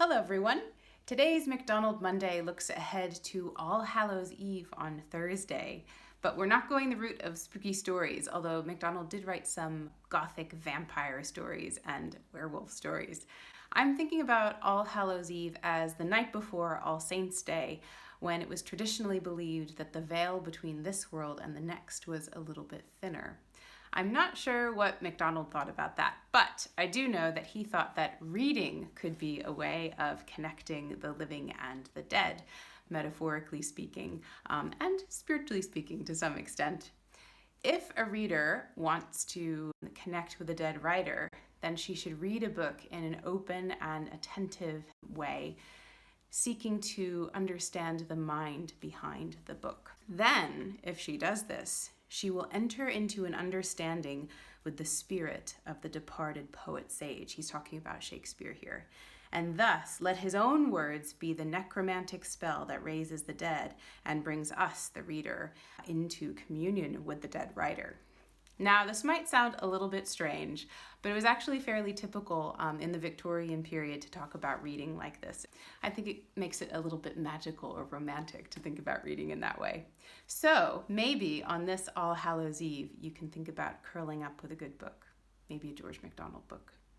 Hello everyone! Today's MacDonald Monday looks ahead to All Hallows Eve on Thursday, but we're not going the route of spooky stories, although MacDonald did write some gothic vampire stories and werewolf stories. I'm thinking about All Hallows Eve as the night before All Saints' Day, when it was traditionally believed that the veil between this world and the next was a little bit thinner. I'm not sure what MacDonald thought about that, but I do know that he thought that reading could be a way of connecting the living and the dead, metaphorically speaking, and spiritually speaking to some extent. If a reader wants to connect with a dead writer, then she should read a book in an open and attentive way, seeking to understand the mind behind the book. Then, if she does this, she will enter into an understanding with the spirit of the departed poet sage. He's talking about Shakespeare here. And thus, let his own words be the necromantic spell that raises the dead and brings us, the reader, into communion with the dead writer. Now, this might sound a little bit strange, but it was actually fairly typical in the Victorian period to talk about reading like this. I think it makes it a little bit magical or romantic to think about reading in that way. So maybe on this All Hallows Eve, you can think about curling up with a good book, maybe a George MacDonald book.